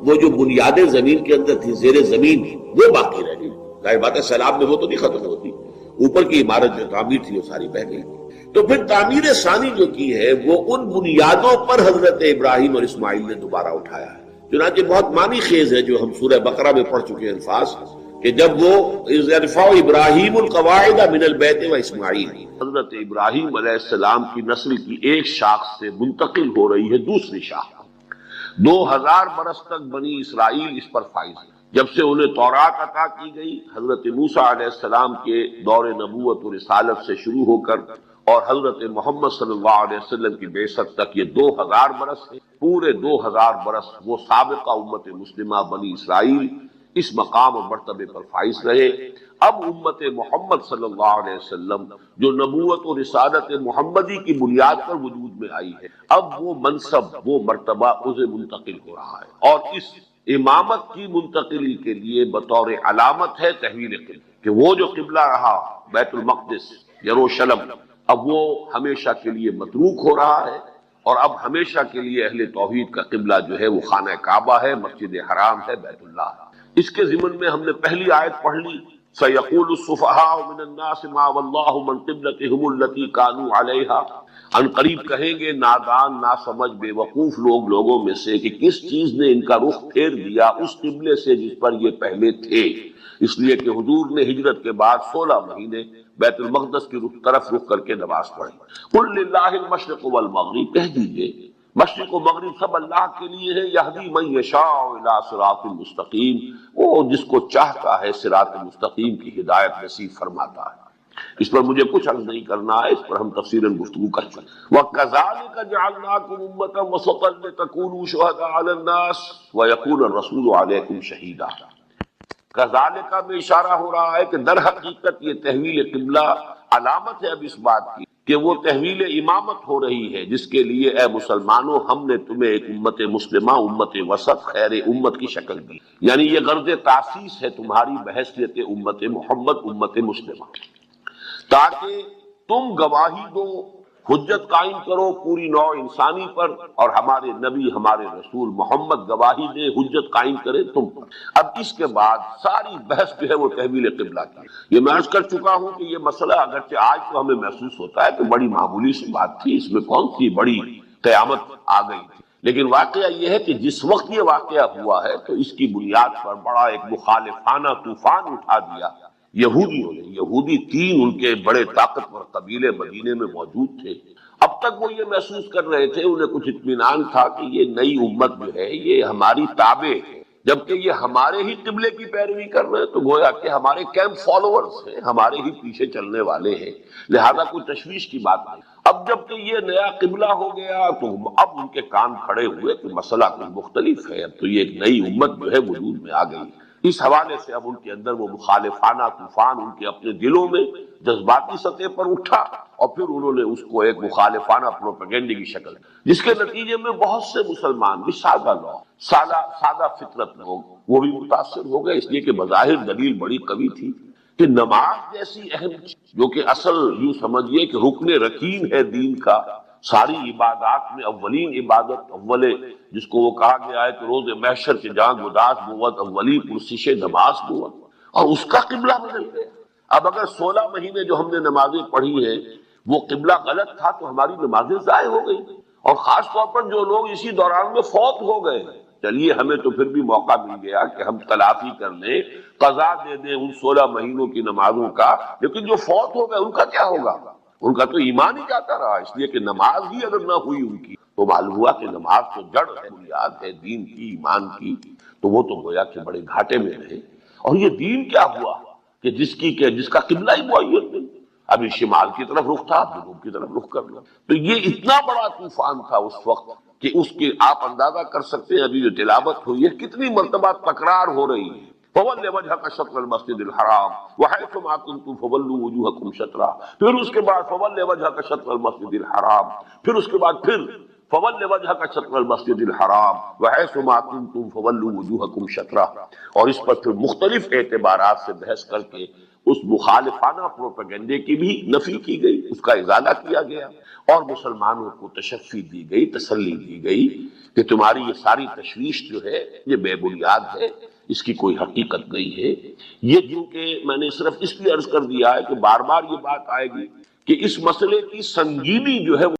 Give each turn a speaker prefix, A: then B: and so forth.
A: وہ جو بنیادیں زمین کے اندر تھی زیر زمین وہ باقی رہ گئی. ظاہر بات ہے سیلاب میں وہ تو نہیں ختم ہوتی، اوپر کی عمارت جو تعمیر تھی وہ ساری بہہ گئی. تو پھر تعمیر ثانی جو کی ہے وہ ان بنیادوں پر حضرت ابراہیم اور اسماعیل نے دوبارہ اٹھایا ہے. چنانچہ بہت معنی خیز ہے جو ہم سورہ بقرہ میں پڑھ چکے ہیں الفاظ کہ جب وہ یرفع ابراہیم القواعد من البیت و اسماعیل، حضرت ابراہیم علیہ السلام کی نسل کی ایک شاخ سے منتقل ہو رہی ہے دوسری شاخ. 2000 برس تک بنی اسرائیل اس پر فائز ہے. جب سے انہیں تورات عطا کی گئی حضرت موسیٰ علیہ السلام کے دور نبوت و رسالت سے شروع ہو کر اور حضرت محمد صلی اللہ علیہ وسلم کی بعثت تک یہ 2000 برس ہے. پورے 2000 برس وہ سابقہ امت مسلمہ بنی اسرائیل اس مقام اور مرتبے پر فائز رہے. اب امت محمد صلی اللہ علیہ وسلم جو نبوت و رسالت محمدی کی بنیاد پر وجود میں آئی ہے، اب وہ منصب وہ مرتبہ اسے منتقل ہو رہا ہے. اور اس امامت کی منتقلی کے لیے بطور علامت ہے تحویل قبلہ، کہ وہ جو قبلہ رہا بیت المقدس یروشلم اب وہ ہمیشہ کے لیے متروک ہو رہا ہے، اور اب ہمیشہ کے لیے اہل توحید کا قبلہ جو ہے وہ خانہ کعبہ ہے، مسجد حرام ہے، بیت اللہ ہے. اس کے ضمن میں ہم نے پہلی آیت پڑھ لی سَيَقُولُ السُّفَهَاءُ مِنَ النَّاسِ مَا وَاللَّهُ مَنْ قِبْلَتِهِمُ الَّتِي كَانُوا عَلَيْهَا. ان قریب کہیں گے نادان ناسمجھ بے وقوف لوگوں میں سے کہ کس چیز نے ان کا رخ پھیر دیا اس قبلے سے جس پر یہ پہلے تھے. اس لیے کہ حضور نے ہجرت کے بعد 16 مہینے بیت المقدس کی طرف رخ کر کے نماز پڑھی. قُلْ لِلَّهِ الْمَشْرِقُ وَالْمَغْرِبُ، کہہ دیجئے مشرق و مغرب سب اللہ کے لیے ہے. یہدی من یشاء الی صراط مستقیم، وہ جس کو چاہتا ہے صراط مستقیم کی ہدایت نصیب فرماتا ہے. اس پر مجھے کچھ عرض نہیں کرنا ہے، اس پر ہم تفصیلاً گفتگو کر چکے. وَكَذَلِكَ جَعَلْنَاكُمْ أُمَّةً وَسَطًا لِتَكُونُوا شُهَدَاءَ عَلَى النَّاسِ وَيَكُونَ الرَّسُولُ عَلَيْكُمْ شَهِيدًا. کذالک میں اشارہ ہو رہا ہے کہ در حقیقت یہ تحویل قبلہ علامت ہے اب اس بات کی کہ وہ تحویل امامت ہو رہی ہے جس کے لیے اے مسلمانوں ہم نے تمہیں ایک امت مسلمہ امت وسط خیر امت کی شکل دی. یعنی یہ غرض تاسیس ہے تمہاری بحیثیت امت محمد امت مسلمہ، تاکہ تم گواہی دو، حجت قائم کرو پوری نوع انسانی پر، اور ہمارے نبی ہمارے رسول محمد گواہی دے حجت قائم کرے تم پر. اب اس کے بعد ساری بحث جو ہے وہ تحویل قبلہ کی. یہ میں عرض کر چکا ہوں کہ یہ مسئلہ اگرچہ آج تو ہمیں محسوس ہوتا ہے کہ بڑی معمولی سی بات تھی، اس میں کون سی بڑی قیامت آ گئی تھی، لیکن واقعہ یہ ہے کہ جس وقت یہ واقعہ ہوا ہے تو اس کی بنیاد پر بڑا ایک مخالفانہ طوفان اٹھا دیا یہودیوں نے. یہودی 3 ان کے بڑے طاقتور قبیلے مدینے میں موجود تھے. اب تک وہ یہ محسوس کر رہے تھے، انہیں کچھ اطمینان تھا کہ یہ نئی امت جو ہے یہ ہماری تابع ہے، جبکہ یہ ہمارے ہی قبلے کی پیروی کر رہے ہیں، تو گویا کہ ہمارے کیمپ فالوورز ہیں، ہمارے ہی پیچھے چلنے والے ہیں، لہذا کوئی تشویش کی بات نہیں. اب جب کہ یہ نیا قبلہ ہو گیا تو اب ان کے کان کھڑے ہوئے کہ مسئلہ کچھ مختلف ہے، اب تو یہ ایک نئی امت جو ہے وجود میں آ گئی. اس حوالے سے اب ان کے اندر وہ مخالفانہ طوفان ان کے اپنے دلوں میں جذباتی سطح پر اٹھا، اور پھر انہوں نے اس کو ایک مخالفانہ پروپیگنڈے کی شکل، جس کے نتیجے میں بہت سے مسلمان بھی سادہ لوگ، سادہ فطرت لوگ وہ بھی متاثر ہو گئے. اس لیے کہ بظاہر دلیل بڑی قوی تھی کہ نماز جیسی اہم چیز جو کہ اصل یوں سمجھیے کہ رکن رکین ہے دین کا، ساری عبادات میں اولین عبادت اول جس کو وہ کہا گیا ہے کہ روز محشر کے جان گداز بود اولی پرسش نماز بود، اور اس کا قبلہ بدل گیا. اب اگر 16 مہینے جو ہم نے نمازیں پڑھی ہیں وہ قبلہ غلط تھا تو ہماری نمازیں ضائع ہو گئی، اور خاص طور پر جو لوگ اسی دوران میں فوت ہو گئے. چلیے ہمیں تو پھر بھی موقع مل گیا کہ ہم تلافی کر لیں، قضا دے دیں ان 16 مہینوں کی نمازوں کا، لیکن جو فوت ہو گئے ان کا کیا ہوگا؟ ان کا تو ایمان ہی جاتا رہا. اس لیے کہ نماز ہی اگر نہ ہوئی ان کی تو معلوم ہوا کہ نماز تو جڑ ہے، بنیاد ہے دین کی، ایمان کی، تو وہ تو گویا کہ بڑے گھاٹے میں رہے. اور یہ دین کیا ہوا کہ جس کا قبلہ ہی معین نہیں. ابھی شمال کی طرف رخ تھا، اب جنوب کی طرف رخ کر لیا. تو یہ اتنا بڑا طوفان تھا اس وقت کہ اس کے آپ اندازہ کر سکتے ہیں ابھی جو تلاوت ہوئی ہے کتنی مرتبہ تکرار ہو رہی ہے. فَوَلِّ وَجْهَكَ شَطْرَ الْمَسْجِدِ الْحَرَامِ وَحَيْثُ مَا كُنتُمْ فَوَلُّوا وُجُوهَكُمْ شَطْرَهُ. پھر اس کے بعد فَوَلِّ وَجْهَكَ شَطْرَ الْمَسْجِدِ الْحَرَامِ، پھر اس کے بعد پھر فول وجهك شطر المسجد الحرام وحيث ما كنتم فولوا وجوهكم شطرہ، اور اس پر پھر مختلف اعتبارات سے بحث کر کے اس مخالفانہ پروپیگنڈے کی بھی نفی کی گئی، اس کا ازالہ کیا گیا، اور مسلمانوں کو تشفی دی گئی، تسلی دی گئی کہ تمہاری یہ ساری تشویش جو ہے یہ بے بنیاد ہے، اس کی کوئی حقیقت نہیں ہے۔ یہ چونکہ میں نے صرف اس لیے عرض کر دیا ہے کہ بار بار یہ بات آئے گی کہ اس مسئلے کی سنگینی جو ہے